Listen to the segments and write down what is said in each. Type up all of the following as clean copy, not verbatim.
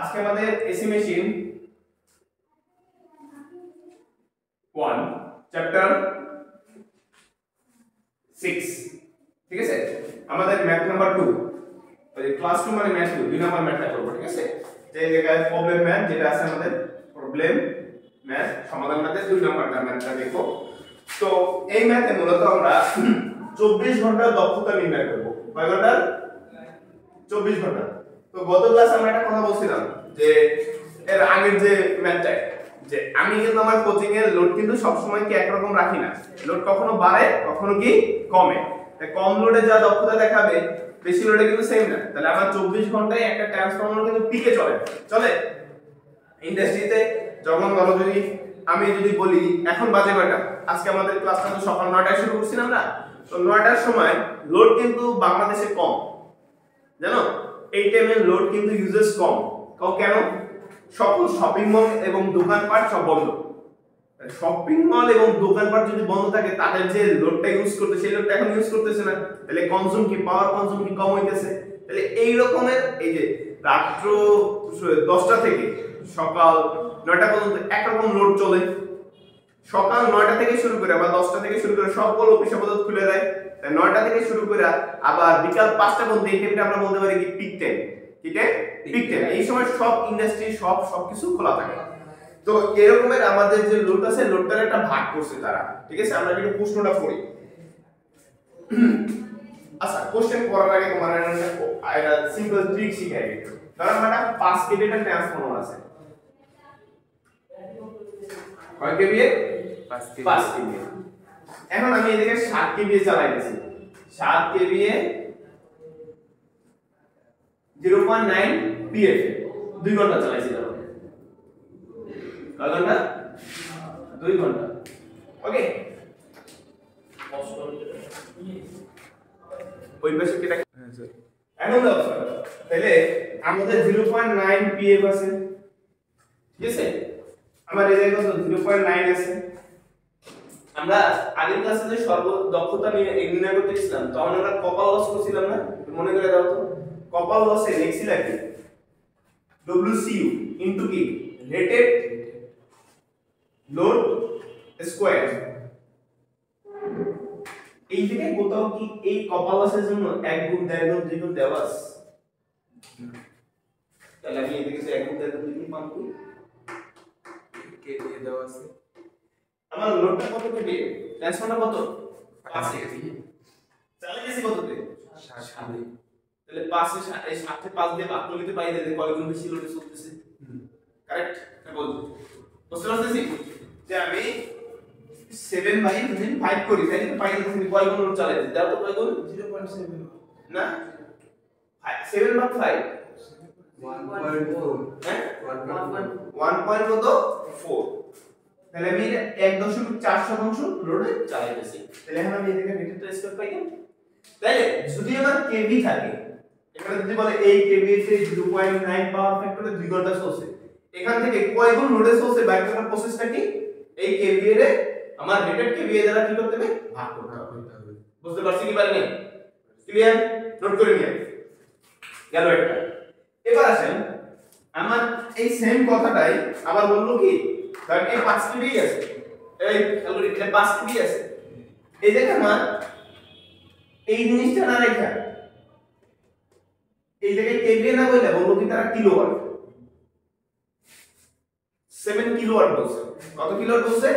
আজকে আমাদের AC machine 1 chapter 6 ঠিক আছে। আমাদের ম্যাথ নাম্বার 2 এই ক্লাস 2 মানে ম্যাথ 2 নাম্বার ম্যাথটা করব ঠিক আছে। যে জায়গায় প্রবলেম ম্যাথ যেটা আছে আমাদের প্রবলেম ম্যাথ সমাধান ম্যাথের 2 নাম্বারটা ম্যাথটা দেখো। তো এই ম্যাথে মূলত আমরা 24 ঘন্টা দক্ষতা নির্ণয় করব। কয় ঘন্টা? 24 ঘন্টা। তো গত ক্লাসে আমরা একটা কথা বলছিলাম যে এর আগের যে ম্যাথটা যে আমি কিন্তু আমার কোচিং এর লোড কিন্তু সব সময় কি একরকম রাখি না, লোড কখনো বাড়ে কখনো কি কমে। তাই কম লোডে যা দক্ষতা দেখাবে বেশি লোডে কিন্তু সেম না। তাহলে আমার 24 ঘন্টায় একটা ট্রান্সফরমার কিন্তু পিকে চলে ইন্ডাস্ট্রিতে। যখন ধরো যদি আমি যদি বলি এখন বাজে কয়টা, আজকে আমাদের ক্লাসটা তো সকাল 9টায় শুরু করছিলাম না, তো 9টার সময় লোড কিন্তু বাংলাদেশে কম, জানো এই টাইমে লোড কিন্তু ইউজেস কম। কেন? সকল শপিং মল এবং দোকানপাট সব বন্ধ। শপিং মল এবং দোকানপাট যদি বন্ধ থাকে তাদের যে লোডটা ইউজ করতে সেই লোডটা এখন ইউজ করতেছে না, তাহলে কনজিউম কি পাওয়ার কনজিউম কি কম হইতেছে। তাহলে এই রকমের এই যে রাত্র 10টা থেকে সকাল 9টা পর্যন্ত একরকম লোড চলে। সকাল 9টা থেকে শুরু করে আবার 10টা থেকে শুরু করে সকল অফিস আপাতত খুলে দেয়। তাই 9টা থেকে শুরু করে আবার বিকাল 5টা পর্যন্ত এই টাইমটা আমরা বলতে পারি কি পিক টাইম। ঠিক আছে, পিক টাইম। এই সময় সব ইন্ডাস্ট্রি সবকিছু খোলা থাকে। তো এরকমের আমাদের যে লোড আছে লোডটার একটা ভাগ করছে তারা, ঠিক আছে। আমরা একটু প্রশ্নটা পড়ি। আচ্ছা, কোশ্চেন করার আগে তোমার একটা সিম্পল ট্রিক শিখাই দিই। ধরো আমরা 5 কেভিএর ট্রান্সফরমার আছে। কয় কেভিএ? 5 কেভিএ। এখন আমি এদিকে 7 কেভিএ চালাই দিয়েছি। 7 কেভিএ 0.9 পিএফ 2 ঘন্টা চালাইছি। ধরো কয় ঘন্টা? 2 ঘন্টা। ওকে, ওই পাশে কি এটা? হ্যাঁ স্যার। এখন দাও স্যার, তাহলে আমাদের 0.9 পিএফ আছে, ঠিক আছে। আমার এই জায়গায় কত? 0.9 আছে। আমরা আগের ক্লাসে যে সর্ব দক্ষতা নির্ণয় করতে গেছিলাম তখন আমরা কপার লস করছিলাম না? মনে করে দাও তো। কপার লসে লিখছিলাম কি? WCU ইনটু কি? Rated load square. এই জায়গায় কোথাও কি এই কপার লসের জন্য 1 গুণ 1.5 গুণ 2 গুণ দেওয়া আছে? তাহলে আমি এদিকে 1 গুণ 1.5 গুণ 2 গুণ পাবো কে দিয়ে দেওয়া আছে। আমার লোডটা কত কেবি? ট্রান্সফরমার কত? 5 কেবি। চালিয়ে গেছি কততে? 7। তাহলে 5 এ 7 এ 5 দিয়ে ভাগ করলে তো পাই দেবে কয় গুণ বেশি লোডে চলতেছে। কারেক্ট? এটা বলবো। বুঝতে পারছিস যে আমি 7/5 করি তাহলে তো পাই দিতেছি কয় গুণ লোড চালাইতে। দাও তো কয় গুণ? 0.7 না 7/5 1.4 হ্যাঁ 1.4। তাহলে আমি 1.4% লোডে চালাইতেছি। তাহলে এখন আমি এদিকে রেটেড স্কয়ার পাইলাম। তাহলে যদি আমার কেভি থাকে, এখানে যদি বলে এই কেভি তে 0.9 পাওয়ার ফ্যাক্টরে 2 ঘন্টা চলছে, এখান থেকে কয় গুণ লোডে চলছে বাইর করার প্রসেসটা কি? এই কেভি এর আমার রেটেড কেভি দ্বারা কি করতে হবে? ভাগ করতে হবে। বুঝতে পারছি কি পারিনি? ক্লিয়ার? নোট করে নিয়ে গেল একটা। এবার আসেন আমার এই সেম কথাটাই আবার বললো কি, কারণ এই 5 কেভি আছে, এই ক্যালকুলেট এটা 5 কেভি আছে। এই দেখেন আমার এই জিনিসটা না রেখা এই জায়গায় কেভি না বললে বলবো কি তারা কিলোওয়াট। 7 কিলোওয়াট বলছে। কত কিলোওয়াট বলছে?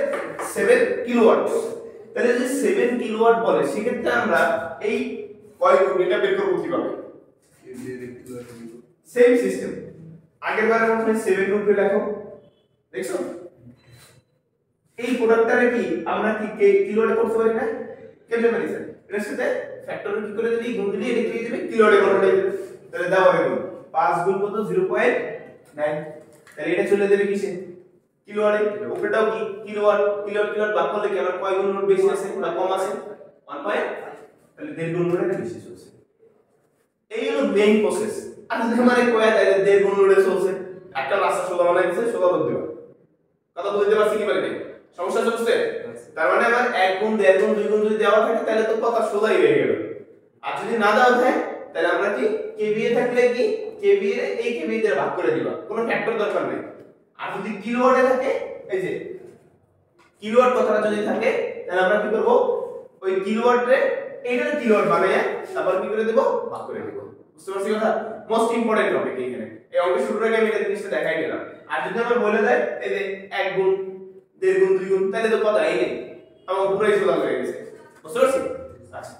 7 কিলোওয়াট বলছে। তাহলে যদি 7 কিলোওয়াট বলে সেক্ষেত্রে আমরা এই কয় গুণ এটা বের করব কিভাবে? Same system. আগের বারের মতই 7 রুপে লেখো। দেখছো এই প্রোডাক্টটারে কি আমরা কি কিলোওয়াটে করতে পারি না? কেমনে পারি স্যার? এর সাথে ফ্যাক্টর কি করে দিই? গুণ দিলে এটা কি হয়ে যাবে? কিলোওয়াটে কনভার্ট হয়ে যাবে। তাহলে দাও হবে গুণ 5 গুণ কত? 0.9। তাহলে এটা চলে যাবে কিসে? কিলোওয়াটে। উপরেটাও কি কিলোওয়াট। কিলোওয়াট ভাগ করলে কি আমার কয় গুণ লোড বেশি আছে না কম আছে? 1. তাহলে 1.5 গুণ লোডে বেশি চলছে। এই হলো মেইন প্রসেস। আর যদি আমারে কয় তাহলে 1.5 গুণ লোডে চলছে, একটা রাস্তা সোজা বানাই দিয়েছে, সোজা করতে হবে। কথা বুঝতে পারছি কি পারি? সমস্যা চলছে? তার মানে আমার 1 গুণ 1.5 গুণ 2 গুণ যদি দেওয়া থাকে তাহলে তো কথা সোজাই হয়ে গেল। আর যদি না দেওয়া থাকে তাহলে আমরা কি কেভিএ থাকলে কি কেভিএ এই কেভিএ দিয়ে ভাগ করে দিবা, কোনো ফ্যাক্টর দরকার নেই। আর যদি কিলোওয়াটে থাকে, এই যে কিলোওয়াট কথাটা যদি থাকে তাহলে আমরা কি করব, ওই কিলোওয়াটে এইটার কিলোওয়াট বানায়া তারপর কি করে দেব, ভাগ করে দেব। বুঝতে পারছি কথা? মোস্ট ইম্পর্টেন্ট টপিক এইখানে। এই অঙ্কের শুরুর আগে আমি এটা জিনিসটা দেখাই দিলাম। আর যদি আমরা বলে দেয় এই যে 1 গুণ 1.5 গুণ 2 গুণ, তাহলে তো কথা এই নেই, আমার পুরোই সোজা হয়ে গেছে। বুঝতে পারছি? আচ্ছা,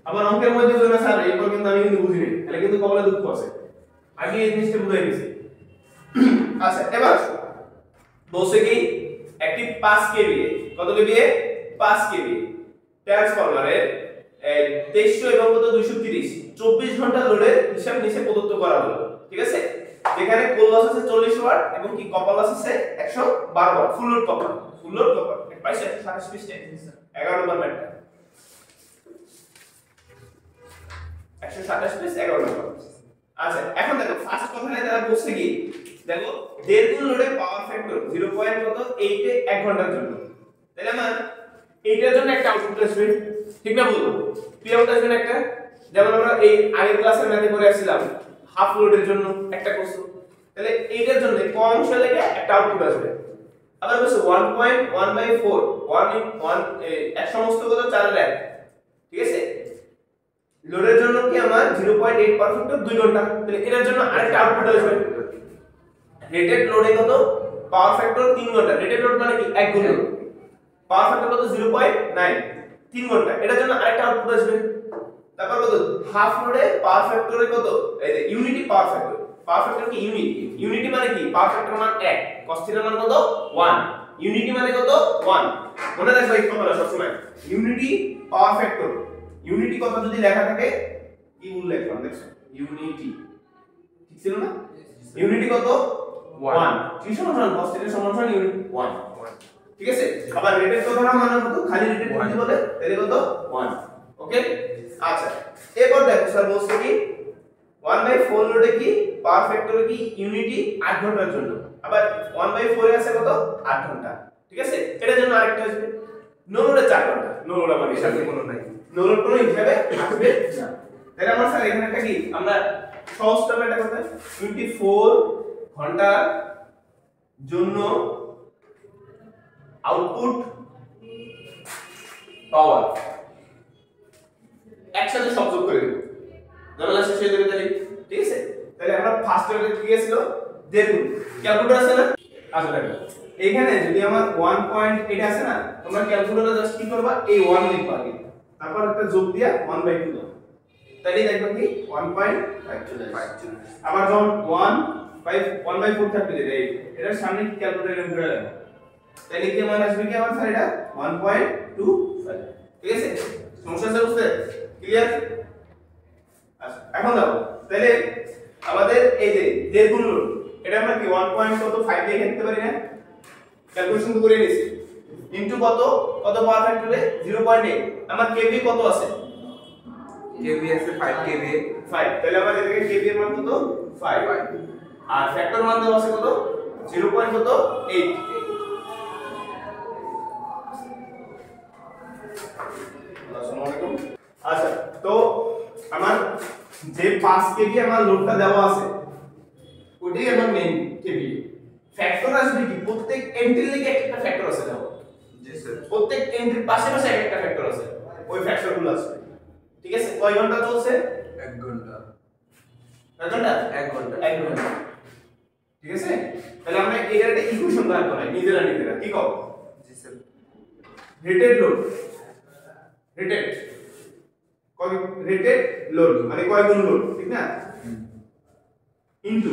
আবার অঙ্কের মধ্যে বলে স্যার এইবার কিন্তু আমি কিন্তু বুঝিনি, তাহলে কিন্তু কপালে দুঃখ আছে, আগে এই জিনিসটা বুঝাই গেছি। আচ্ছা, এবার বলছে কি একটি 5 কেভিএ, কত কেভিএ? 5 কেভিএ ট্রান্সফরমারের 2300 এবং কত 230 24 ঘন্টা লোডের হিসাব নিচে প্রদত্ত করা হলো। ঠিক আছে, যেখানে কোল লস আছে 40 ওয়াট এবং কি কপার লস আছে 112 watt. Full load copper, full load copper পাইছে 27 পৃষ্ঠা 11 নম্বর ম্যাটটা 127 পেজ 11 নম্বর। আচ্ছা, এখন দেখো ফার্স্ট কথাটা তারা বলছে কি, দেখো 1.5 গুণ লোডে পাওয়ার ফ্যাক্টর 0.8 এ 1 ঘন্টার জন্য, তাহলে আমার এইটার জন্য একটা আউটপুট আসবে, ঠিক না? বলবো পি আউট আসবে না একটা, যেমন আমরা এই আগের ক্লাসের ম্যাথে করে আসছিলাম হাফ লোডের জন্য একটা করছো, তাহলে এইটার জন্য কম অংশ লেগে একটা আউটপুট আসবে। আবার বলছে 1.1/4 1 এক সমস্ত কত 4 এর 1, ঠিক আছে? লোডের জন্য কি আমার 0.8 পারফেক্ট 2 ঘন্টা, তাহলে এটার জন্য আরেকটা আউটপুট আসবে। রেটেড লোডে কত পাওয়ার ফ্যাক্টর 3 ঘন্টা, রেটেড লোড মানে কি 1 গুণ, পাওয়ার ফ্যাক্টর কত 0.9 3 ঘন্টা, এটার জন্য আরেকটা আউটপুট আসবে। তারপর কত হাফ লোডে পাওয়ার ফ্যাক্টরে কত, এই যে unity power factor, power factor কি ইউনিটি, ইউনিটি মানে কি পাওয়ার ফ্যাক্টর মান 1, cos θ মান কত 1, ইউনিটি মানে কত 1। মনে রাখবে এই কথাটা সব সময়, ইউনিটি পাওয়ার ফ্যাক্টর, ইউনিটি কথা যদি লেখা থাকে কি উল্লেখ করুন, দেখছো ইউনিটি ঠিক ছিল না? ইউনিটি কত 1, কি সমান cos θ সমান ইউনিট 1, ঠিক আছে? আবার রেটেড কথাটা মানে কত, খালি রেটেড যদি বলে তাহলে কত 1। ওকে, আচ্ছা এরপর দেখো স্যার বলছে কি 1/4 লোডে কি পাওয়ার ফ্যাক্টর কি ইউনিটি 8 ঘন্টার জন্য, আবার 1/4 এ আছে কত 8 ঘন্টা, ঠিক আছে? এটার জন্য আরেকটা আসবে নো লোডে 4 ঘন্টা, নো লোড আমার হিসাবে কোনো নাই, নো লোড কোনো হিসাবে আসবে না। তাহলে আমার স্যার এখানে একটা কি আমরা সহজ টার্মে এটা করতে 24 ঘন্টার জন্য আউটপুট পাওয়ার একসাথে সব যোগ করে দেব, ঝামেলা শেষ হয়ে যাবে তাহলে, ঠিক আছে? তাহলে আমরা ফার্স্ট অর্ডার কি ছিল দেখুন ক্যালকুলেটর আছে না, আচ্ছা দেখো এখানে যদি আমার 1.8 আছে না, তোমরা ক্যালকুলেটরে জাস্ট কি করবা এই 1 লিখবা আগে, তারপর একটা যোগ দিয়া 1/2 দাও, তাহলে দেখবা কি 1.5 চলে আসবে। আবার যখন 1/4 থাকবে যেটা এটার সামনে কি ক্যালকুলেটরে লিখে রাখো, তাহলে কি মান আসবে কি আমার স্যার এটা 1.25, ঠিক আছে? সমস্যা আছে বুঝতে ক্লিয়ার? আচ্ছা এখন দেখো তাহলে আমাদের এই যে 1.5 গুণ লোড, এটা আমরা কি 1.5 দিয়ে লিখতে পারি না, ক্যালকুলেশন তো করে নিয়েছি, ইনটু কত কত পাওয়ার ফ্যাক্টরে 0.8, আমার কেভি কত আছে, কেভি আছে 5 কেভি 5, তাহলে আমার এদিকে কেভি এর মান কত 5, আর ফ্যাক্টর মান দেওয়া আছে কত 0.8। আচ্ছা তো আমার যে 5 কেভি আমার লোডটা দেওয়া আছে ওইটাই আমার মেইন কেভি, ফ্যাক্টর আসবে কি প্রত্যেক এন্ট্রির লাগি একটা ফ্যাক্টর আছে, দেখো জি স্যার, প্রত্যেক এন্ট্রির পাশে পাশে একটা ফ্যাক্টর আছে, ওই ফ্যাক্টরগুলো আসবে, ঠিক আছে? কয় ঘন্টা চলছে 1 ঘন্টা, কয় ঘন্টা 1 ঘন্টা, 1 ঘন্টা, ঠিক আছে? তাহলে আমরা এর একটা ইকুয়েশন বার করাই নিজেরা কি কও, জি স্যার, রেটেড লোড, রেটেড কয় রেটেড লোড মানে কয় গুণ লোড, ঠিক না? Into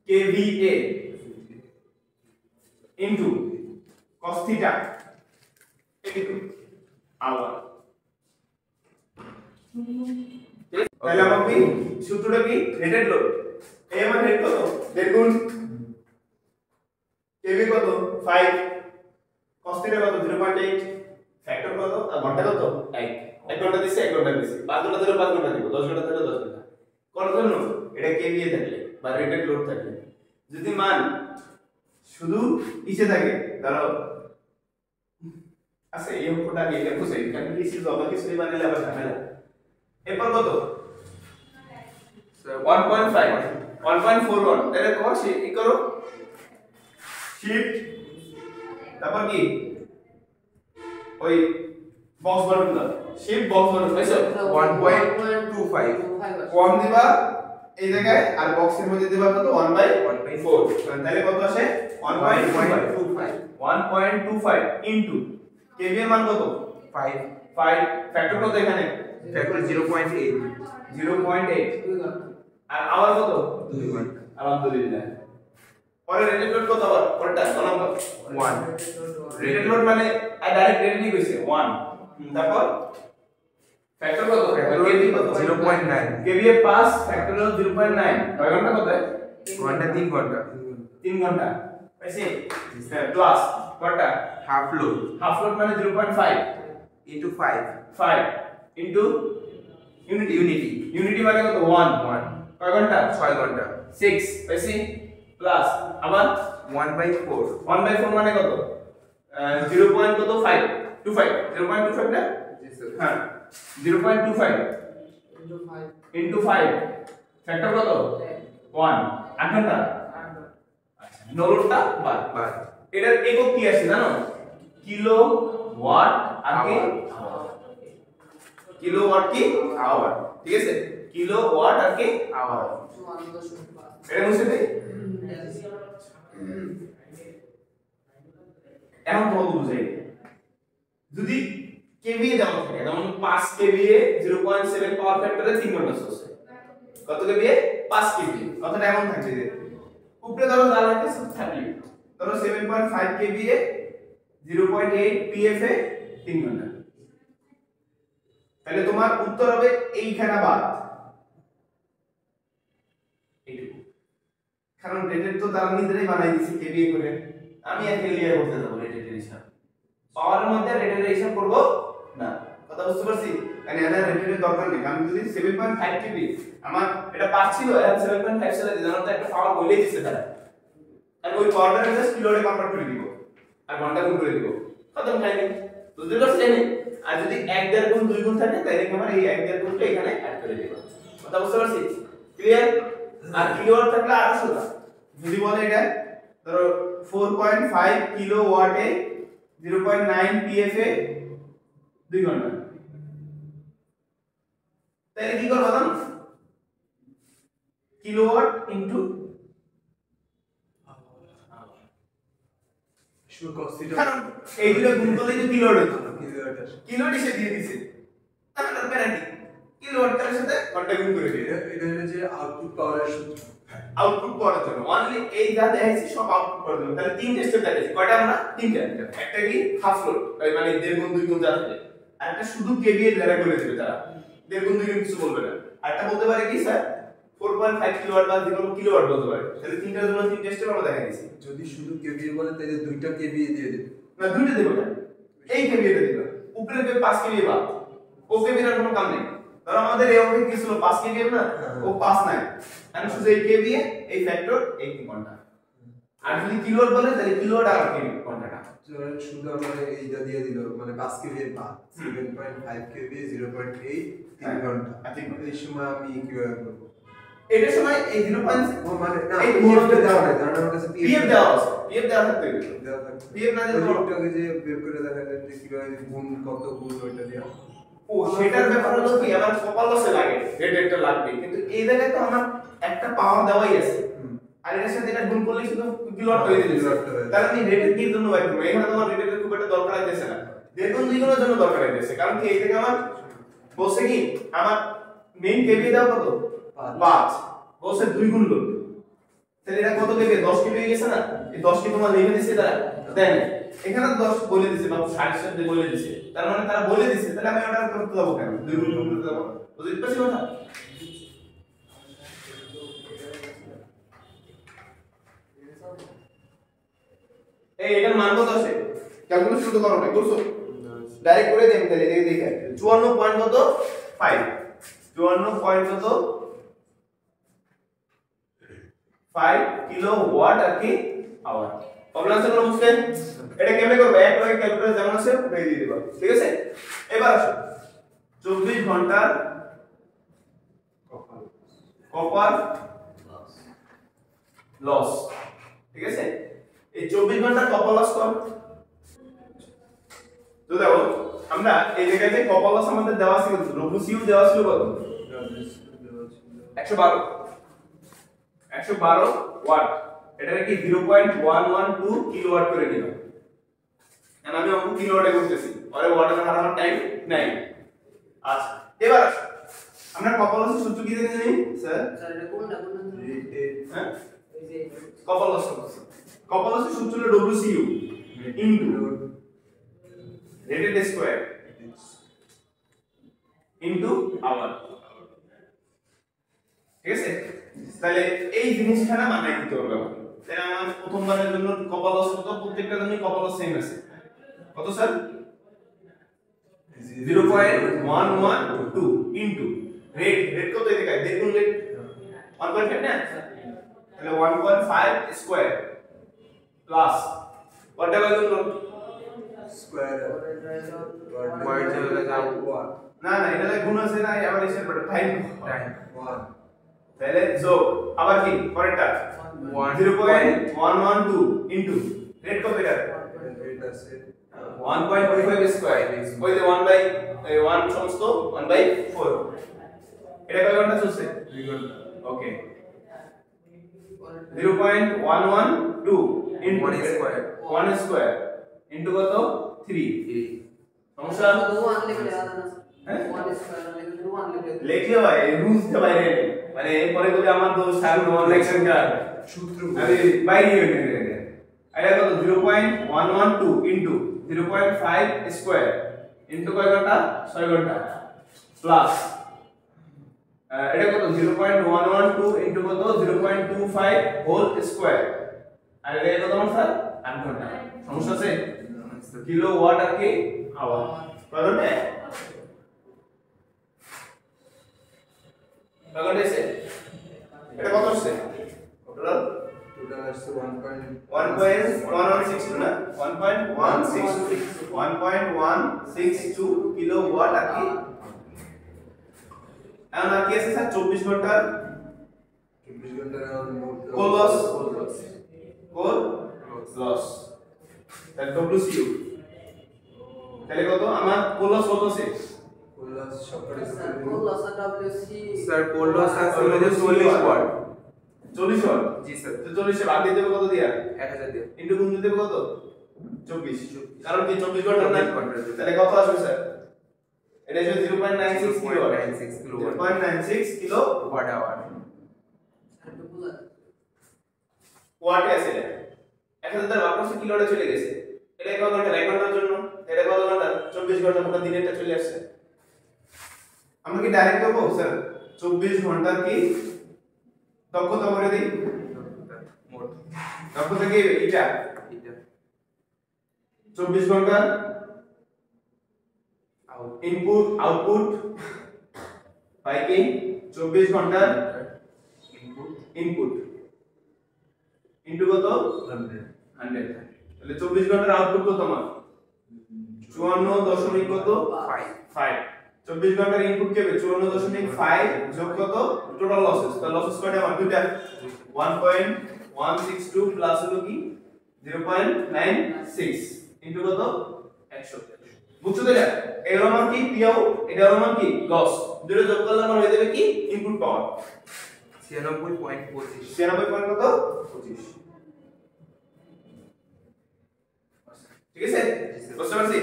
kVA into cos θ into hour, তাহলে আমার কি সূত্রটা কি রেটেড লোড, এই আমার রেট কত 1.5 গুণ কেভি কত 5, cos θ কত 0.8, ফ্যাক্টর কত আর ঘন্টা কত 1 ঘন্টা দিছে 1 ঘন্টা দিছে, 5 ঘন্টা ধরে 5 ঘন্টা দিব, 10 ঘন্টা ধরে 10 ঘন্টা, কোন জন্য এটা কেভিএ থাকলে বা রেটেড লোড থাকলে, যদি মান শুধু ইসে থাকে ধরো আছে এই অঙ্কটা আগে এটা বুঝাই কারণ বেশি জবা কিছু বানাইলে আবার ঝামেলা এরপর কত স্যার 1.5 1.41 তাহলে কর সে কি করো শিফট তারপর কি ওই বক্স বাটন দাও শিফট বক্স বাটন পাইছো 1.25 কম দিবা এই জায়গায় আর বক্সের মধ্যে দিবা কত 1/4 তাহলে কত আসে 1.25 ইনটু কেভি এর মান কত 5 ফ্যাক্টর কত এখানে ফ্যাক্টর 0.8 0.8 আর আবার কত 2 ঘন্টা আলহামদুলিল্লাহ পরে রেটেড লোড কত আবার পরেরটা নম্বর 1 রেটেড লোড মানে ডাইরেক্ট রেটেডই কইছে 1 তারপর ফ্যাক্টর কত কেভি কত 0.9 কেভি এর পাস ফ্যাক্টর হলো 0.9 কয় ঘন্টা কত ঘন্টা 3 ঘন্টা 3 ঘন্টা পাইছি প্লাস কয়টা হাফ লোড হাফ লোড মানে 0.5 into 5 5 into unity unity unity মানে কত 1 কয় ঘন্টা 6 ঘন্টা 6 পাইছি প্লাস আবার 1/4 1/4 মানে কত 0. কত 5 25 0.25 না জি স্যার হ্যাঁ 0.25 ইনটু 5 ফ্যাক্টর কত 1 8 ঘন্টা আচ্ছা নোলটা বাদ বাদ এটার একক কি আছে জানো কিলো ওয়াট আর কি কিলো ওয়াট কি আওয়ার ঠিক আছে কিলো ওয়াট আর কি আওয়ার এটা বুঝতে দেই এখন তোমাকে বুঝাই যদি কেভিএ দেওয়া থাকে যেমন 5 কেভিএ 0.7 পাওয়ার ফ্যাক্টরে 3 ঘন্টা চলছে কত কেভিএ 5 কেভিএ কথাটা এমন থাকবে যে উপরে ধরো যা লাগে সব থাকবে ধরো 7.5 কেভিএ 0.8 পিএফ এ 3 ঘন্টা তাহলে তোমার উত্তর হবে এইখানে বাদ এইটুকু কারণ রেটেড তো তারা নিজেরাই বানাই দিয়েছে কেভিএ করে আমি আর ক্লিয়ার করতে যাব রেটেড হিসাব পাওয়ারের মধ্যে রেটেড হিসাব করব না কথা বুঝতে পারছি মানে এটা রেটেডের দরকার নেই আমি যদি 7.5 কেভি আমার এটা পাস ছিল এখন 7.5 সালে জানো তো একটা পাওয়ার বলেই দিছে তারা আমি ওই পাওয়ারটা জাস্ট কিলোতে কনভার্ট করে দিব আর ঘন্টা গুণ করে দিব খতম খাইনি বুঝতে পারছেন আর যদি 1.5 গুণ 2 গুণ থাকে তাহলে আমার এই 1.5 গুণটা এখানে অ্যাড করে দেব কথা বুঝতে পারছি ক্লিয়ার আর কিলোওয়াট থাকলে আরো সোজা যদি বলে এটা ধরো 4.5 কিলোওয়াটে 0.9 পিএফ এ 2 ঘন্টা তাহলে কি করব জানো কিলোওয়াট ইনটু কারণ এইগুলো গুণ করলে যে কিলোওয়াট হতো কিলোওয়াট এসে দিয়ে দিছে তাহলে প্যারাটি কিলোওয়াটের সাথে ঘন্টা গুণ করে দিয়ে এটা হলো যে আউটপুট পাওয়ারের সূত্র আউটপুট করার জন্য অনলি এই যা দেখাইছি সব আউটপুট করার জন্য তাহলে তিনটে স্টেপ দেখাইছি কয়টা আমরা তিনটা একটা কি হাফ লোড মানে 1.5 গুণ 2 গুণ যা থাকে আর একটা শুধু কেভিএ দ্বারা করে দিবে তারা 1.5 গুণ 2 গুণ কিছু বলবে না আর একটা বলতে পারে কি স্যার 4.5 কিলোওয়াট বা যে কোনো কিলোওয়াট বলতে পারে তাহলে তিনটার জন্য তিনটে স্টেপ আমরা দেখাই দিয়েছি যদি শুধু কেভিএ বলে তাহলে দুইটা কেভিএ দিয়ে দেবে না দুইটা দেব না এই কেভিএটা দিব উপরে কে 5 কেভিএ বাদ ও কেভিএর কোনো কাম নেই ধর আমাদের এই অঙ্কে কি ছিল 5 কেভিএ না ও 5 নাই আমি শুধু এই কেভিএ এই ফ্যাক্টর এই 3 ঘন্টা আর যদি কিলোওয়াট বলে তাহলে কিলোওয়াট আর কেভি ঘন্টাটা শুধু আমাদের এইটা দিয়ে দিল মানে 5 কেভিএ বাদ 7.5 কেভিএ 0.8 3 ঘন্টা এই সময় আমি কিভাবে করব এটার সময় এই 0.6 ও মানে না এই পিএফটা দেওয়া নাই কারণ আমার কাছে পিএফ দেওয়া আছে পিএফ দেওয়া থাকতে দেওয়া থাকে পিএফ না দিলে বলো। ওইটাকে যে বের করে দেখালেন যে কিভাবে গুণ কত গুণ ওইটা দেওয়া ও সেটার ব্যাপার হলো কি আমার কপাল লসে লাগে রেটেডটা লাগবে কিন্তু এই জায়গায় তো আমার একটা পাওয়ার দেওয়াই আছে আর এর সাথে এটা গুণ করলে শুধু কিলোওয়াট হয়ে যাবে তাহলে আমি রেটেড কি জন্য বাইর করব এখানে তোমার রেটেডের খুব একটা দরকার আছে না দেখুন দ্বিগুণের জন্য দরকার আছে কারণ কি এই থেকে আমার বলছে কি আমার মেইন কেভি দাও কত 5 বলছে 2 গুণ লোড তাহলে এটা কত কেভি 10 কেভি হয়ে গেছে না এই 10 কে তোমার লিখে দিয়েছে তারা দেন এখানে 10 বলে দিয়েছে বাবু 60 শব্দ বলে দিয়েছে তার মানে তারা বলে দিয়েছে তাহলে আমি অর্ডার করতে যাব কেন 2 গুণ করতে যাব বুঝতে পারছিস কথা এই এটার মান কত আছে ক্যালকুলেট শুরু করো না করছো ডাইরেক্ট করে দেন তাহলে দেখে দেখে 54 পয়েন্ট কত 5 54 পয়েন্ট কত 5 কিলো ওয়াট আর কি আওয়ার প্রবলেম আছে কোনো বুঝতে? এটা কেমনে করবে? এক করে ক্যালকুলেটর যেমন আছে ওটাই দিয়ে দিবা, ঠিক আছে? এবার আসো 24 ঘন্টার কপার লস, ঠিক আছে? এই 24 ঘন্টার কপার লস কত? তো দেখো আমরা এই জায়গায় যে কপার লস আমাদের দেওয়া ছিল, ডব্লিউসিইউ দেওয়া ছিল কত? 112 ওয়াট। এটা কি 0.112 কিলোওয়াট করে নিলাম। এখন আমি অঙ্ক কিলোওয়াটে করতেছি, পরে ওয়াটে হারানোর টাইম নাই। আচ্ছা এবার আসো আমরা কপার লসের সূত্র কি জানি স্যার? স্যার এটা কোনটা হ্যাঁ এই যে কপার লস করতেছি। কপার লসের সূত্র হলো WCU into rated square into hour, ঠিক আছে? তাহলে এই জিনিসটা না মাথায় দিতে হবে আমাকে। তাহলে আমার প্রথমবারের জন্য কপার লস কত? প্রত্যেকটা জন্য কপার লস সেম আছে। কত স্যার? 0.112 ইনটু রেট কত এদিকে? দেখুন রেট 1.5 না, তাহলে 1.5 স্কয়ার প্লাস ওয়াটটা কত হলো? স্কয়ার পয়েন্ট চলে যাও না না এটা গুণ আছে না, আবার এসে পড়ে টাইম টাইম 1 তাহলে যোগ আবার কি পরেরটা 0.112 ইনটু রেট কত এটা? রেট আছে 1.25 স্কয়ার ওই যে 1 বাই 1 সমস্ত 1/4 এটা কয় ঘন্টা চলছে? 2 ঘন্টা ওকে 0.112 ইনটু 1 স্কয়ার 1 স্কয়ার ইনটু কত 3 সমস্যা দো আনলিমিটেড আছে না হ্যাঁ? 1 স্কয়ার আনলিমিটেড 2 আনলিমিটেড লেখলে ভাই রুলস তে বাইরে নেই। মানে পরে কবি আমার দোষ সার নো লেকচার কার সূত্র আমি বাইরে হয়ে গেছে এটা কত 0.112 ইনটু 0.5 স্কয়ার ইনটু কয় ঘন্টা 6 ঘন্টা প্লাস এটা কত 0.112 ইনটু কত 0.25 হোল স্কয়ার আর এটা কত আমার স্যার 8 ঘন্টা। সমস্যা আছে? কিলোওয়াট আর কি আওয়ার বুঝলে? কত আছে? এটা কত আছে? টোটাল টোটাল আসছে 1.1162 না 1.162 কিলোওয়াট আর কি। এখন আর কি আছে স্যার 24 ঘন্টার 24 ঘন্টার মোট কোল লস তাহলে ডব্লিউসিইউ তাহলে কত আমার কোল লস কত আছে? কোল লস সবকটা sir core loss WC sir core loss আছে 40 ওয়াট 40 ওয়াট। জি স্যার তো 40 এ ভাগ দিয়ে দেবে কত দিয়া? 1000 দিয়ে ইনটু গুণ দিয়ে দেবে কত? 24 কারণ কি 24 ঘন্টা না 24 ঘন্টা। তাহলে কত আসবে স্যার? এটা হচ্ছে 0.96 kilowatt 0.96 kilowatt 0.96 kilo watt hour sir একটু বুঝা ওয়াটে আছে এটা 1000 ভাগ করছে কিলোওয়াটে চলে গেছে। এটা কত ঘন্টা? 1 ঘন্টার জন্য। এটা কত ঘন্টা? 24 ঘন্টা পুরো দিনেরটা চলে আসছে। আমরা কি ডাইরেক্ট করব স্যার 24 ঘন্টার কি দক্ষতা করে দিই? মোট দক্ষতা কি এটা এটা 24 ঘন্টার ইনপুট আউটপুট বাই কি 24 ঘন্টার ইনপুট ইনটু কত 100 100 তাহলে 24 ঘন্টার আউটপুট কত আমার 54 কত 5 5 24 ঘন্টার ইনপুট কে 54.5 যোগ কত টোটাল লসেস তাহলে লসেস কয়টা আমার দুইটা 1.162 প্লাস হলো কি 0.96 ইনটু কত 100 বুঝছো তো? এটা আমার কি পি আউট এটা আমার কি লস দুটো যোগ করলে আমার হয়ে যাবে কি ইনপুট পাওয়ার 96.25 96 পয়েন্ট কত 25 ঠিক আছে বুঝতে পারছি?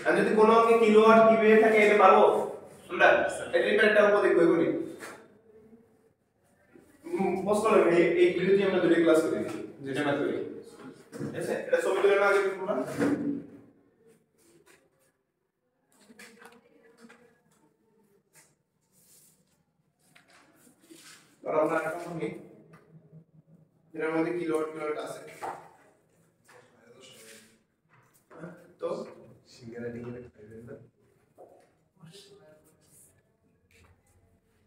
আর যদি কোনো অঙ্কে কিলোওয়াট কিভাবে থাকে এটা পারবো আমরা এটা একটা অঙ্ক দেখব এগুলি পোস্ট করলাম এই ভিডিওতে আমরা দুটো ক্লাস করি যেটা ম্যাথ করি ঠিক আছে? এটা ছবি তুলে না আগে দেখব না আর আমরা একটা অঙ্ক নিই এর মধ্যে কিলোওয়াট আছে তো সিঙ্গারা টিঙ্গারা খাইবেন না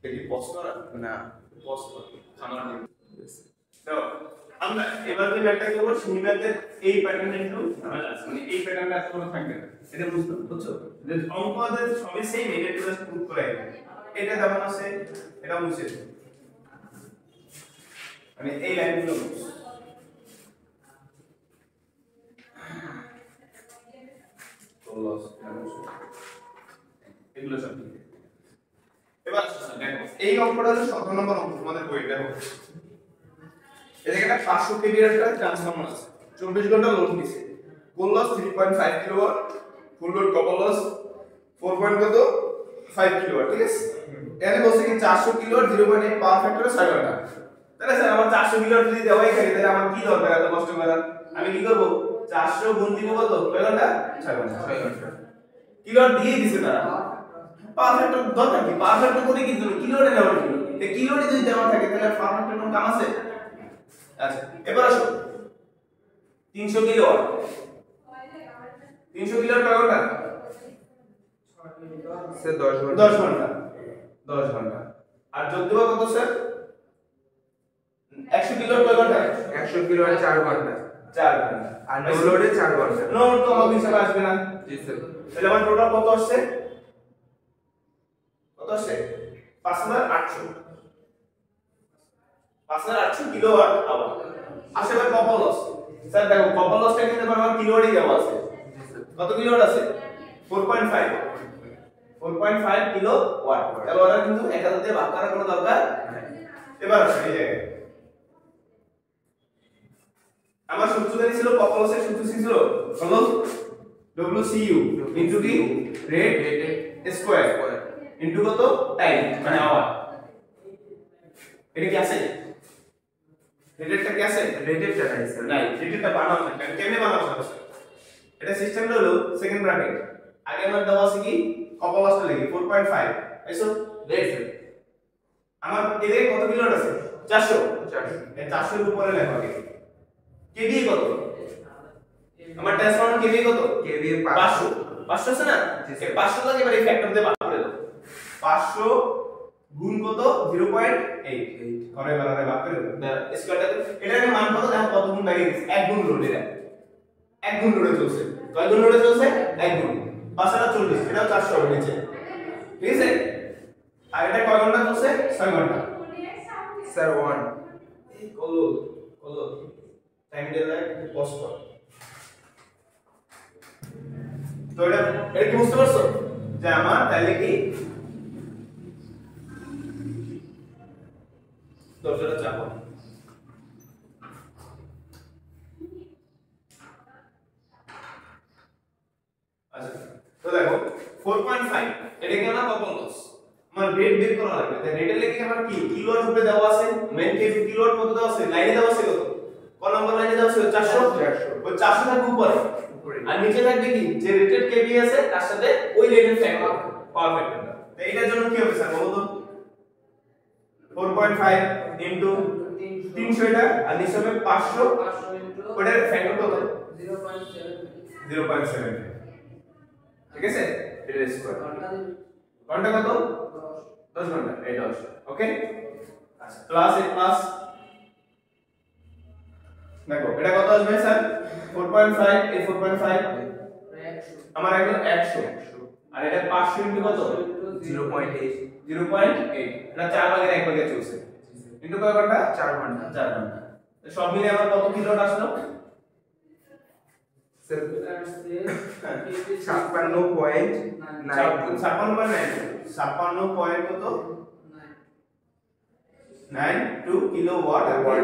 এটি পজ করা না পজ করা খামার দিন তো আমরা এবার যে ম্যাথটা করব সেই ম্যাথের এই প্যাটার্নটা একটু ঝামেলা আছে, মানে এই প্যাটার্নটা এত কোনো থাকবে না, এটা বুঝছো যে অঙ্ক আমাদের সবই সেম, এটা একটু জাস্ট প্রুভ করে এটা যেমন আছে এটা মুছে দিই, মানে এই লাইনগুলো মুছে লস এগুলো সব ঠিক। এবার দেখো এই অঙ্কটা হলো 17 নম্বর অঙ্ক তোমাদের বইয়ে, দেখো এদিকে একটা 500 কেভি এর একটা ট্রান্সফরমার আছে, 24 ঘন্টা লোড দিছে, full loss 3.5 kilowatt, full load copper loss 4.5 kilowatt, ঠিক আছে। এখানে বলছে কি 400 কিলোওয়াট 0.8 পাওয়ার ফ্যাক্টরে 6 ঘন্টা, তাহলে স্যার আমার 400 কিলোওয়াট যদি দেওয়াই থাকে তাহলে আমার কি দরকার এত কষ্ট করার, আমি কি করব 400 গুণ দিব কত, কয় ঘন্টা, 6 ঘন্টা, 6 ঘন্টা কিলোওয়াট দিয়ে দিছে তারা, পাওয়ার ফ্যাক্টর দরকার কি, পাওয়ার ফ্যাক্টর করে কি জন্য, কিলোওয়াটে নেওয়ার জন্য, এই কিলোওয়াটে যদি দেওয়া থাকে তাহলে পাওয়ার ফ্যাক্টর কোনো কাম আছে। আচ্ছা এবার আসো 300 কিলোওয়াট, 300 কিলোওয়াট কয় ঘন্টা, স্যার 10 ঘন্টা, 10 ঘন্টা, 10 ঘন্টা, আর যোগ দেব কত স্যার, 100 কিলোওয়াট কয় ঘন্টা, 100 কিলোওয়াট 4 ঘন্টা, 4 ঘন্টা, আর নো লোডে 4 ঘন্টা। নো তো আমাদের হিসাবে আসবে না, জি স্যার। তাহলে আমার টোটাল কত আসছে, কত আসছে 5800, 5800 কিলোওয়াট আওয়ার আসে। ভাই কপার লস, স্যার দেখো কপার লসটা কিন্তু আমার কিলোওয়াটে দেওয়া আছে, কত কিলোওয়াট আছে 4.5 কিলোওয়াট, তাহলে ওরা কিন্তু 1000 দিয়ে ভাগ করার কোনো দরকার নাই। এবার আসো এই জায়গায় আমার সূত্র জানি ছিল, কপার লসের সূত্র ছিল হলো WCU ইনটু কি রেট স্কয়ার ইনটু কত টাইম মানে আওয়ার, এটা কি আছে, রেটেরটা কি আছে, রেটেরটা নাই স্যার। নাই, রেটেরটা বানাও না, কেমনে বানাবো স্যার, এটা সিস্টেমটা হলো সেকেন্ড ব্র্যাকেট, আগে আমার দেওয়া আছে কি কপার লসটা লাগি 4.5 আইসো রেট, আমার এদিকে কত কিলোওয়াট আছে 400, 400 এই 400 এর উপরে লেখা আগে কেভি কত, আমার ট্রান্সফরমার কেভি কত, কেভিএ 500, 500 আছে না, জি, এই 500 লাগে এবার এই ফ্যাক্টর দিয়ে ভাগ করে দাও, 500 গুণ কত 0.8 করে বানারে ভাগ করে দাও স্কয়ারটা, এটার মান কত দেখো কত গুণ দাঁড়িয়ে গেছে, 1 গুণ লোড, এটা 1 গুণ লোডে চলছে, কয় গুণ লোডে চলছে 1 গুণ, 540 এটাও 400 হবে নিচে, ঠিক আছে। আর এটা কয় ঘন্টা চলছে 6 ঘন্টা, স্যার 1 এই কলো টাইম দিলে পজ কর, তো এটা কি বুঝতে পারছো যে আমার তাহলে কি দরজাটা চাপো, আচ্ছা তো দেখো 4.5 এটা কি আমার কপার লস, আমার রেট বের করা লাগবে, তাই রেটের লেগে আমার কি কিলোওয়াট উপরে দেওয়া আছে, মেইন কেভি কিলোওয়াট কত দেওয়া আছে, লাইনে দেওয়া আছে কত, কোন নাম্বার লাইনে দেওয়া আছে 400, ওই 400 থাকবে উপরে, আর নিচে থাকবে কি যে রেটেড কেভি আছে তার সাথে ওই রেটেড ফ্যাক্টর পাওয়ার ফ্যাক্টরটা, তো এটার জন্য কি হবে স্যার বলো তো, 4.5 ইনটু 300 এটা আর নিচে হবে 500, ওটার ফ্যাক্টর কত 0.7, ঠিক আছে, এটা স্কয়ার ঘন্টা কত 10 ঘন্টা, এই 10, ওকে। আচ্ছা প্লাস এ প্লাস, দেখো এটা কত আসবে স্যার 4.5, এই 4.5 আমার একদম 100, আর এটা 500 ইনটু কত 0.8 0.8, এটা 4 ভাগের 1 ভাগে চলছে, ইনটু কয় ঘন্টা 4 ঘন্টা। 4 ঘন্টা, তো সব মিলে আমার কত কিলোওয়াট আসলো, স্যার 56.9 পয়েন্ট কত 92 কিলোওয়াট আওয়ার,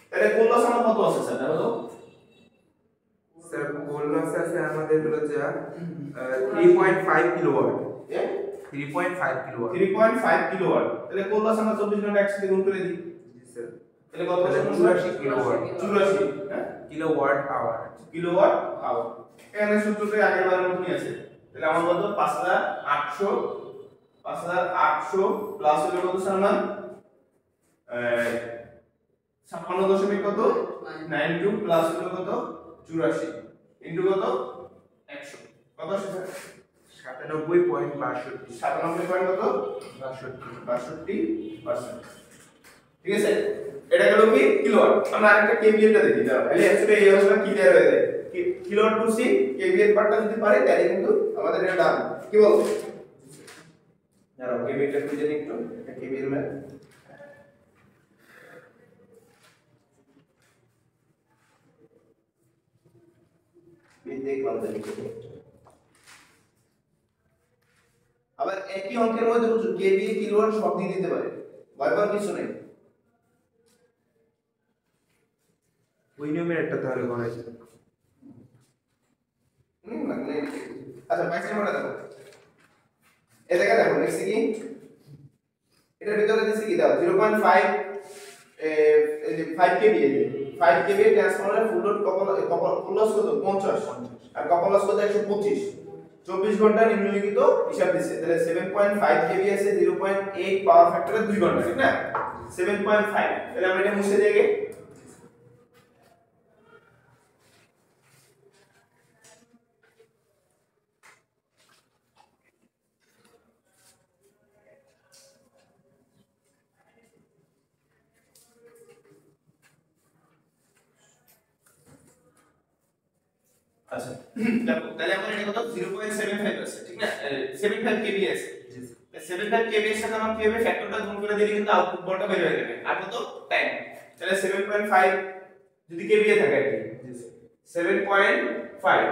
তাহলে কোন লস আমার কত আছে স্যার দেখো তো, স্যার কোল লস আছে আমাদের হলো যে 3.5 কিলোওয়াট, 3.5 কিলোওয়াট, 3.5 কিলোওয়াট, তাহলে কোন লস আমরা 24 ঘন্টা একসাথে গুণ করে দিই, জি স্যার। তাহলে কত তাহলে আসলো 84 কিলোওয়াট, 84, হ্যাঁ কিলোওয়াট আওয়ার, কিলোওয়াট আওয়ার, এখানে সূত্রটা আগের বারের মতই আছে, তাহলে আমার কত 5800 প্লাস হলো কত স্যার আমার 56 কত 92 প্লাস হলো কত 84 ইনটু কত 100 কত আসে স্যার 97.62, 97 পয়েন্ট কত 62, 62%, ঠিক আছে। এটা গেল কি কিলোওয়াট। আমরা আরেকটা কেভিএ টা দেখি দাও, তাহলে অ্যাকচুয়ালি এই অংশটা ক্লিয়ার হয়ে যায়। কিলোওয়াট টু সি কেভিএ পার্টটা যদি পারে তাহলে কিন্তু আমাদের এটা ডান। কি বল দাঁড়াও কেভিএ টা খুঁজে নিই একটু, এটা কেভিএ ম্যাথ দেখলাম দেখি। আবার একই অঙ্কের মধ্যে বুঝো কেভি কিলোওয়াট সব দিয়ে দিতে পারে, বারবার কিছু নেই। ওই নিয়মের একটা তাহলে করা যায়। মানে আচ্ছা ম্যাক্সিমামটা দেখো, এই জায়গা দেখো লিখছি কি এটার ভিতরে দিছি কি দাও 0.5 এই যে 5 কেভি, 5 কেভি ট্রান্সফরমারের ফুল লোড ফুল লস কত 50 আর কপার লস কত 125, 24 ঘন্টা নিম্নলিখিত হিসাব দিচ্ছে। তাহলে 7.5 কেভি আছে 0.8 পাওয়ার ফ্যাক্টরে 2 ঘন্টা, ঠিক না? 7.5, তাহলে আমরা এটা মুছে দেই আগে। আচ্ছা দেখো তাহলে আমরা এটা কত 0.75 আছে, ঠিক না? 75 কেভি আছে। 75 কেভি এর সাথে আমরা কিভাবে ফ্যাক্টরটা গুণ করে দিলে কিন্তু আউটপুট বলটা বের হয়ে যাবে। আর কত টাইম, তাহলে 7.5 যদি কেভি এ থাকে আর কি 7.5,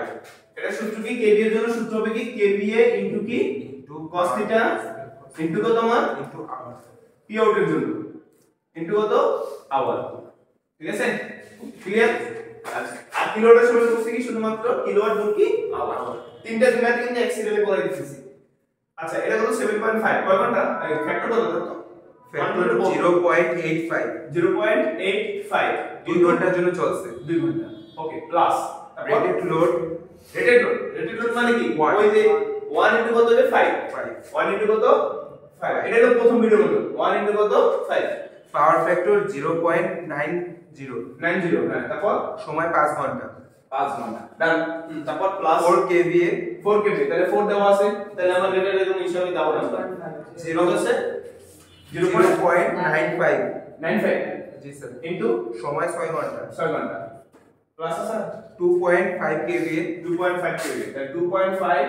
এটা সূত্র কি কেভি এর জন্য সূত্র হবে কি কেভিএ ইনটু কি ইনটু cos থিটা ইনটু কত আমার ইনটু আওয়ার, পি আউট এর জন্য ইনটু কত আওয়ার, ঠিক আছে? ক্লিয়ার? আচ্ছা আর কিলোওয়াটের সময় করছি কি শুধুমাত্র কিলোওয়াট গুণ কি আওয়ার, তিনটা ম্যাথ কিন্তু এক সিরিয়ালে করে দিতেছি। আচ্ছা এটা কত 7.5 কয় ঘন্টা ফ্যাক্টর কত কত ফ্যাক্টর 0.85, 0.85 2 ঘন্টার জন্য চলছে। 2 ঘন্টা, ওকে plus rated load, rated load মানে কি One. ওই যে 1 ইনটু কত হবে 5 5, 1 ইনটু কত 5, এটা হলো প্রথম ভিডিও মতো 1 ইনটু কত 5 পাওয়ার ফ্যাক্টর 0.90, 90, হ্যাঁ তারপর সময় 5 ঘন্টা, 5 ঘন্টা ডান। তারপর প্লাস 4 কেভিএ 4 কেভি, তাহলে 4 দেওয়া আছে, তাহলে আমরা রেটেড এর হিসাবে দাও না 0 আছে 0.95, 0.95 জি স্যার, ইনটু সময় 6 ঘন্টা, 6 ঘন্টা প্লাস আছে 2.5 কেভিএ 2.5 কেভি, তাহলে 2.5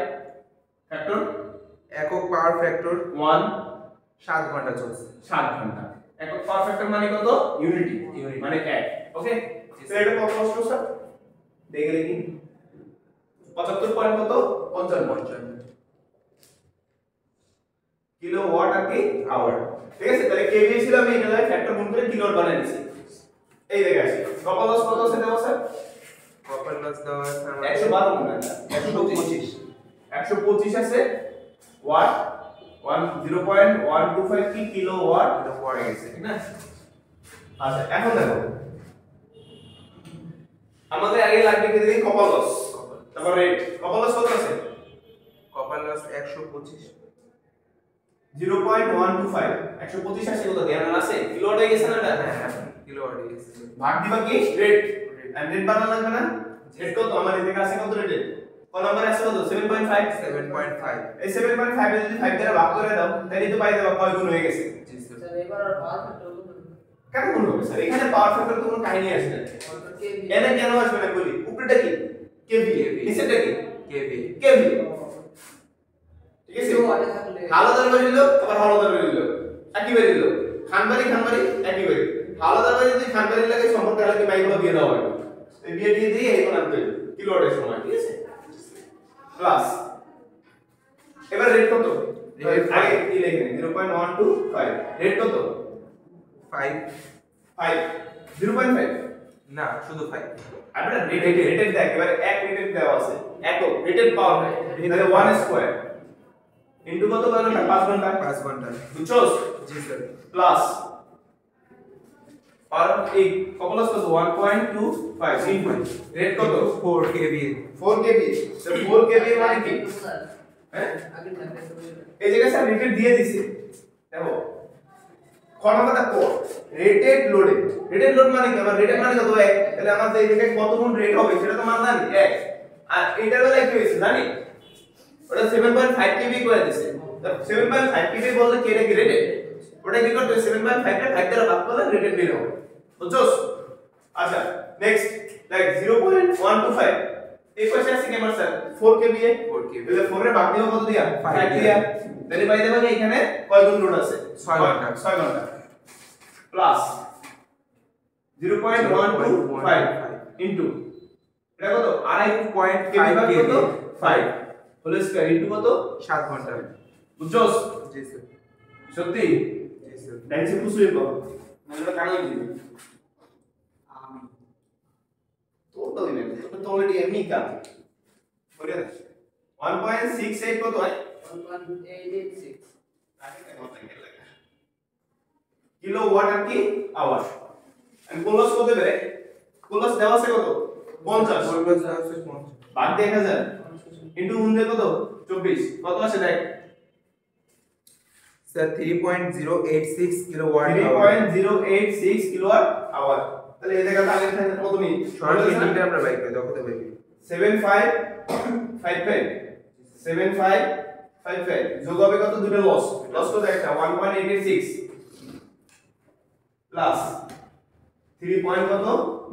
ফ্যাক্টর একক পাওয়ার ফ্যাক্টর 1 7 ঘন্টা চলছে। 7 ঘন্টা। একক পাওয়ার ফ্যাক্টর মানে কত ইউনিটি, মানে 1, ওকে? তো এটা কত কষ্ট স্যার দেখে দেখি 75 পয়েন্ট কত 55 কিলোওয়াট আর কি আওয়ার, ঠিক আছে? তাহলে কেভি ছিল আমি এটা ফ্যাক্টর গুণ করে কিলোওয়াট বানিয়ে নিয়েছি। এই দেখে আসি কপার লস কত আছে দেওয়া স্যার কপার লস দেওয়া আছে 112 মনে হয় 125 125 আছে ওয়াট 0.125 কি কিলোওয়াট হয়ে গেছে, ঠিক না? আচ্ছা এখন দেখো আমাদের আগে লাগবে কি দেখি কপার লস, তারপর রেট। কপার লস কত আছে কপার লস 125, 0.125 125 আসে কত ধ্যান আছে কিলোওয়াট হয়ে গেছে না এটা? হ্যাঁ কিলোওয়াট এসে ভাগ দিবা কি রেট, এন্ড রেট বানানো লাগবে না? রেট কত আমার এদিকে আছে কত রেট, কোন নাম্বার আছে কত 7.5, 7.5, এই 7.5 এ যদি 5 দ্বারা ভাগ করে দাও তাহলে তো পাই দেবা কয় গুণ হয়ে গেছে। জি স্যার, স্যার এবার আর পাওয়ার ফ্যাক্টর কত কেন গুণ হবে স্যার? এখানে পাওয়ার ফ্যাক্টর তো কোনো কাহিনী আসে না, কেভি এনে কেন আসবে না বলি? উপরেটা কি কেভি, নিচেটা কি কেভি, কেভি, ঠিক আছে? কিলোওয়াটে থাকলে হালদার বাড়ি দিল আবার হালদার বাড়ি দিল একই বাড়ি দিল, খানবাড়ি একই বাড়ি, হালদার বাড়ি যদি খানবাড়ি লাগে সম্পর্ক লাগে মাইগুলো দিয়ে দেওয়া হবে, এই বিয়ে দিয়ে দিয়ে এই বানাতে কিলোওয়াটের সময়, ঠিক আছে? প্লাস এবার রেট কত রেট আগে কি লিখেন 0.125 রেট কত 5, 5 0.5 না শুধু 5, আমরা রেটেড দেখ এবারে এক রেটেড দেওয়া আছে একক রেটেড পাওয়ার তাহলে 1 স্কয়ার ইনটু কত ঘন্টা 5 ঘন্টা 5 ঘন্টা, বুঝছস? জি স্যার, প্লাস পাওয়ার এই কপলাস কত 1.25 ইনটু রেট কত 4 কেভি, 4 কেভি, তো 4 কেভি মানে কি স্যার হ্যাঁ আগে থাকলে এই জায়গায় স্যার রেটেড দিয়ে দিছে দেখো কর্মটা কো রেটেড লোড মানে কি আমার রেটেড মানে কত 1, তাহলে আমাদের এই জায়গায় কত গুণ রেট হবে সেটা তো মান জানি 1, আর এটার বেলায় কি হইছে জানি ওটা 7.5 কেভি করে দিছে, তো 7.5 কেভি বললে কি এটা কি রেটেড, ওটা কি করতে 7.5 কে 5 দ্বারা ভাগ করলে রেটেড বের হবে, বুঝছস? আচ্ছা নেক্সট লাইক 0.125 এই পাশে আছে কি আমার স্যার 4 kVA 4 kVA তাহলে 4 এর ভাগ দিব কত দিয়া 5 5 দিয়া তাহলে পাই দেব এখানে কয় গুণ লোড আছে 6 ঘন্টা 6 ঘন্টা প্লাস 0.125 ইনটু এটা কত আড়াই 0.5 kVA ভাগ কত kVA 5 হোল স্কয়ার ইনটু কত 7 ঘন্টা বুঝছস? জি স্যার সত্যি জি স্যার ডাইসে পুষুই কর মানে কানে দিবি তো দিবেন তো অলরেডি এমনি কাজ করে 1.68 কত হয় 1.886 কিলোওয়াট আর কি আওয়ার এন্ড কোলস কত বেরে কোলস দেওয়া আছে কত 50 বলবো স্যার 50 ভাগ 1000 ইনটু 1 কত 24 কত আসে দেখ স্যার 3.086 কিলোওয়াট 3.086 কিলোওয়াট আওয়ার তাহলে এই জায়গাটা আগে থাকে কত নি সরাসরি তিনটা আমরা বাইক করে দক্ষতা পাই 7555 যোগ হবে কত দুটো লস কত একটা 1.886 প্লাস 3 পয়েন্ট কত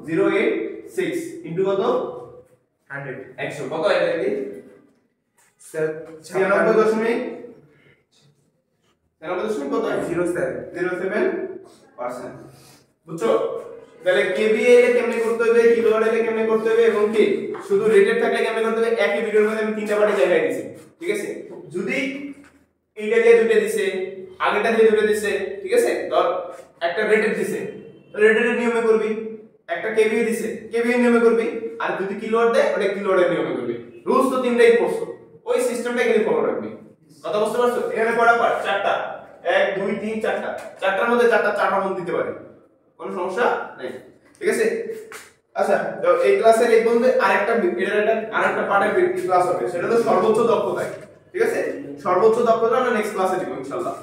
086 ইনটু কত 100 100 কত এটা কি স্যার 96 দশমিক 96 দশমিক কত 07% বুঝছো তাহলে কেভিএ এর কেমনে করতে হবে কিলোওয়াট এর কেমনে করতে হবে এবং কি শুধু রেটেড থাকলে কেমনে করতে হবে একই ভিডিওর মধ্যে আমি তিনটা পার্টে জায়গায় দিছি ঠিক আছে যদি এইটা দিয়ে দুটো দিছে আগেটা দিয়ে দুটো দিছে ঠিক আছে ধর একটা রেটেড দিছে রেটেড নিয়মে করবি একটা কেভিএ দিছে কেভিএ নিয়মে করবি আর যদি কিলোওয়াট দেয় ওটা কিলোওয়াটের নিয়মে করবি রুলস তো তিনটাই পড়ছো ওই সিস্টেমটা এখানে ফলো রাখবি কথা বুঝতে পারছো এখানে কয়টা পার্ট চারটা 1 2 3 চারটা চারটার মধ্যে চারটা মন দিতে পারি কোনো সমস্যা নেই ঠিক আছে আচ্ছা তো এই ক্লাসের এই পর্যন্ত আরেকটা পার্টের ক্লাস হবে সেটা তো সর্বোচ্চ দক্ষতা ঠিক আছে সর্বোচ্চ দক্ষতা আমরা নেক্সট ক্লাসে দিব ইনশাআল্লাহ